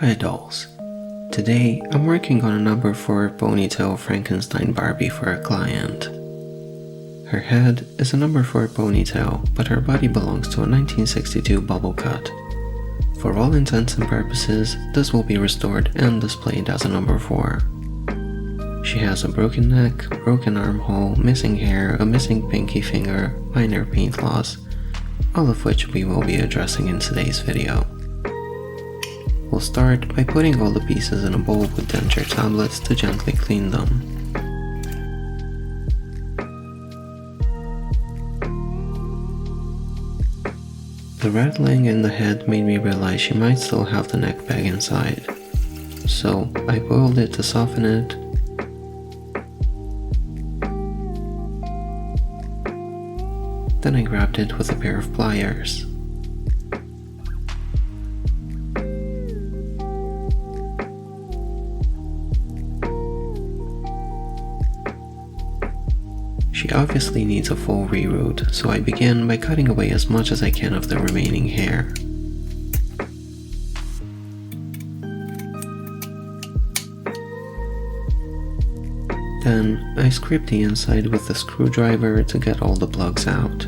Hi dolls. Today I'm working on a number 4 Ponytail Frankenstein Barbie for a client. Her head is a number 4 ponytail, but her body belongs to a 1962 bubble cut. For all intents and purposes, this will be restored and displayed as a number 4. She has a broken neck, broken armhole, missing hair, a missing pinky finger, minor paint loss, all of which we will be addressing in today's video. We'll start by putting all the pieces in a bowl with denture tablets to gently clean them. The rattling in the head made me realize she might still have the neck bag inside, so I boiled it to soften it. Then I grabbed it with a pair of pliers. She obviously needs a full reroot, so I begin by cutting away as much as I can of the remaining hair. Then I scrape the inside with a screwdriver to get all the plugs out.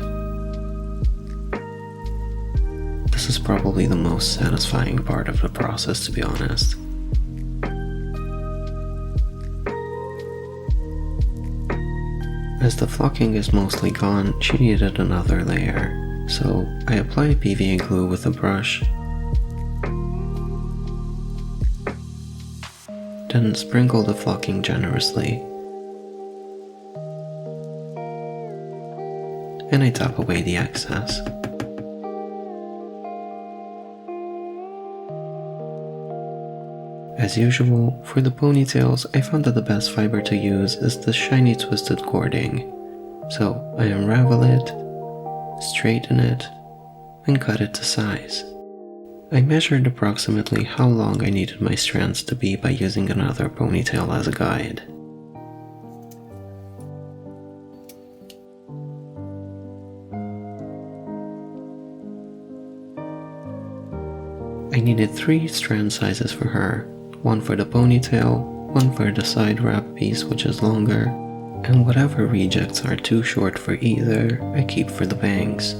This is probably the most satisfying part of the process, to be honest. As the flocking is mostly gone, she needed another layer, so I apply PVA glue with a brush, then sprinkle the flocking generously, and I tap away the excess. As usual, for the ponytails, I found that the best fiber to use is the shiny twisted cording, so I unravel it, straighten it, and cut it to size. I measured approximately how long I needed my strands to be by using another ponytail as a guide. I needed 3 strand sizes for her. One for the ponytail, one for the side wrap piece which is longer, and whatever rejects are too short for either, I keep for the bangs.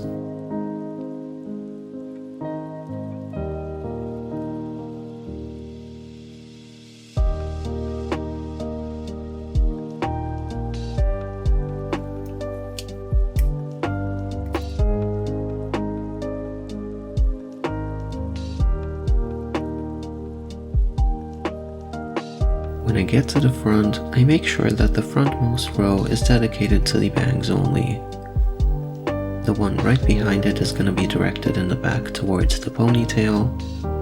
When I get to the front, I make sure that the frontmost row is dedicated to the bangs only. The one right behind it is going to be directed in the back towards the ponytail,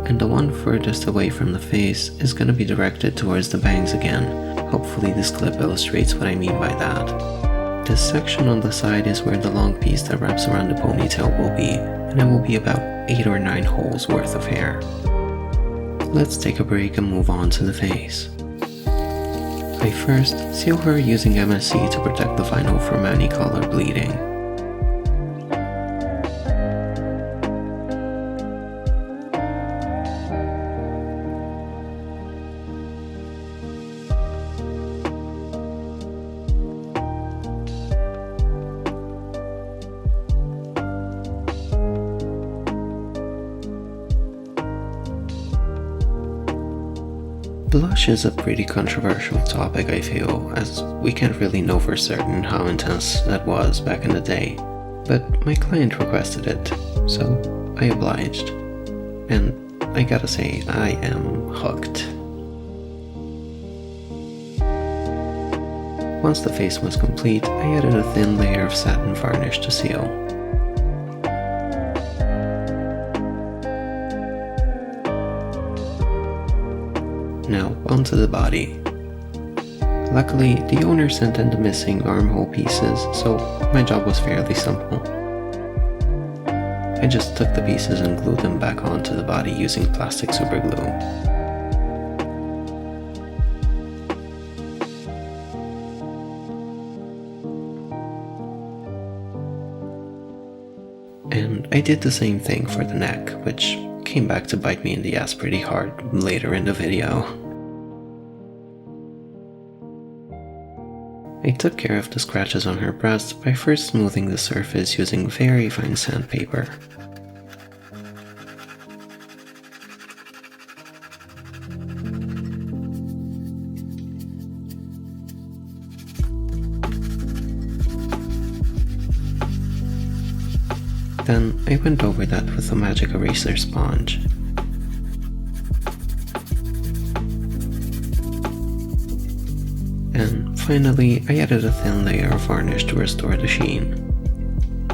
and the one furthest away from the face is going to be directed towards the bangs again. Hopefully this clip illustrates what I mean by that. This section on the side is where the long piece that wraps around the ponytail will be, and it will be about 8 or 9 holes worth of hair. Let's take a break and move on to the face. I first seal her using MSC to protect the vinyl from any color bleeding. Blush is a pretty controversial topic, I feel, as we can't really know for certain how intense that was back in the day, but my client requested it, so I obliged. And I gotta say, I am hooked. Once the face was complete, I added a thin layer of satin varnish to seal. Now, onto the body. Luckily, the owner sent in the missing armhole pieces, so my job was fairly simple. I just took the pieces and glued them back onto the body using plastic superglue. And I did the same thing for the neck, which came back to bite me in the ass pretty hard later in the video. I took care of the scratches on her breast by first smoothing the surface using very fine sandpaper. Then I went over that with a magic eraser sponge. And finally, I added a thin layer of varnish to restore the sheen.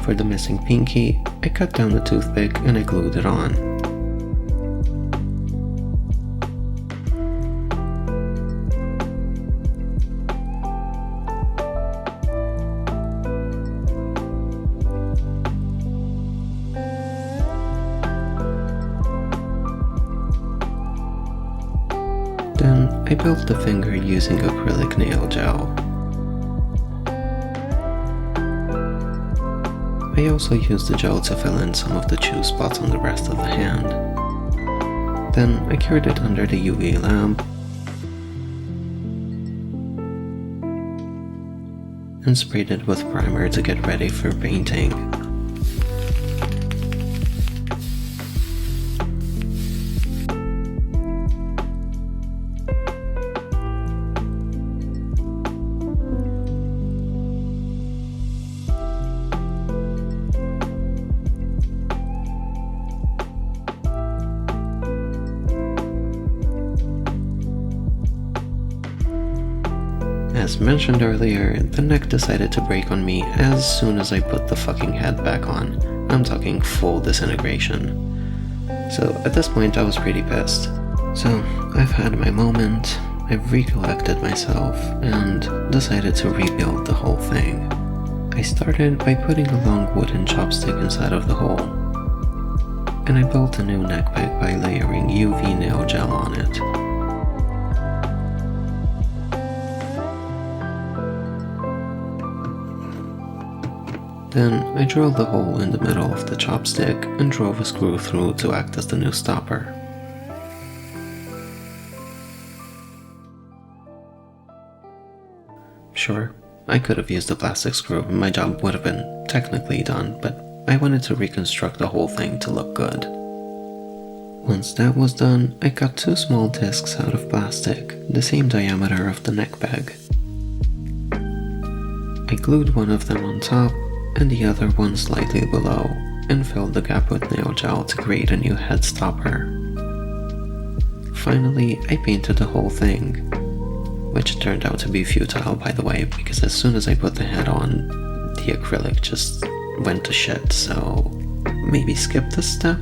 For the missing pinky, I cut down the toothpick and I glued it on. Then I built the finger using acrylic nail gel. I also used the gel to fill in some of the chew spots on the rest of the hand. Then I cured it under the UV lamp and sprayed it with primer to get ready for painting. As mentioned earlier, the neck decided to break on me as soon as I put the fucking head back on. I'm talking full disintegration. So at this point I was pretty pissed. So I've had my moment, I've recollected myself, and decided to rebuild the whole thing. I started by putting a long wooden chopstick inside of the hole, and I built a new neck peg by layering UV nail gel on it. Then I drilled the hole in the middle of the chopstick and drove a screw through to act as the new stopper. Sure, I could have used a plastic screw and my job would have been technically done, but I wanted to reconstruct the whole thing to look good. Once that was done, I cut 2 small discs out of plastic, the same diameter of the neck peg. I glued one of them on top and the other one slightly below, and filled the gap with nail gel to create a new head stopper. Finally, I painted the whole thing, which turned out to be futile by the way, because as soon as I put the head on, the acrylic just went to shit, so maybe skip this step?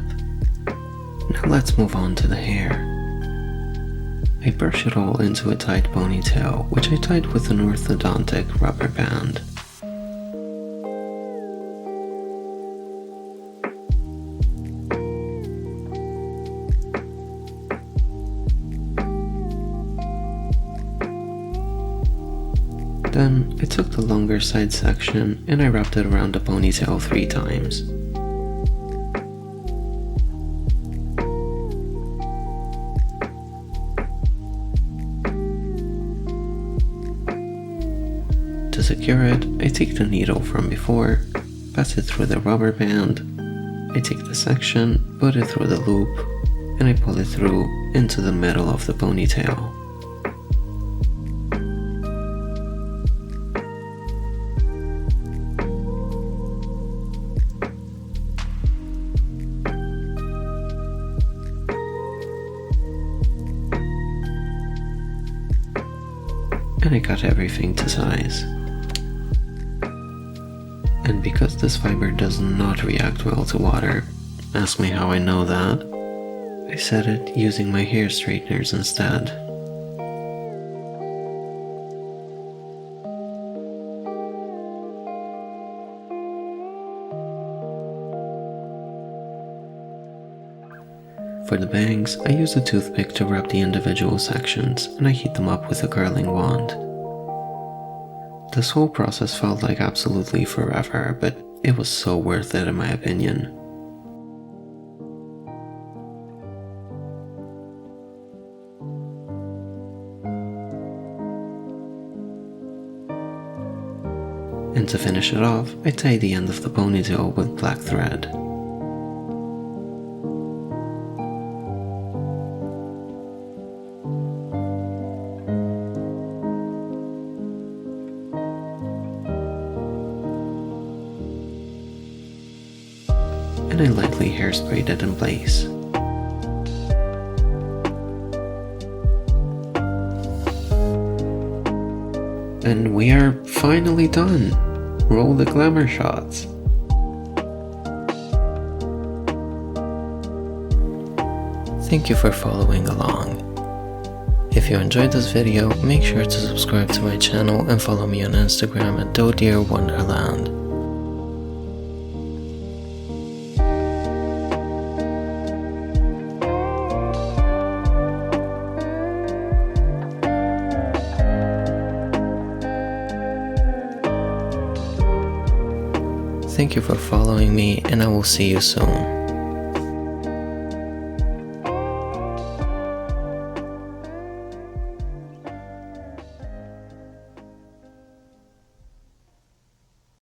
Now let's move on to the hair. I brush it all into a tight ponytail, which I tied with an orthodontic rubber band. Then I took the longer side section and I wrapped it around the ponytail 3 times. To secure it, I take the needle from before, pass it through the rubber band, I take the section, put it through the loop, and I pull it through into the middle of the ponytail. And I cut everything to size. And because this fiber does not react well to water, ask me how I know that, I set it using my hair straighteners instead. For the bangs, I use a toothpick to rub the individual sections, and I heat them up with a curling wand. This whole process felt like absolutely forever, but it was so worth it in my opinion. And to finish it off, I tie the end of the ponytail with black thread. And I lightly hairsprayed it in place. And we are finally done! Roll the glamour shots! Thank you for following along. If you enjoyed this video, make sure to subscribe to my channel and follow me on Instagram at DoDearWonderland. Thank you for following me, and I will see you soon.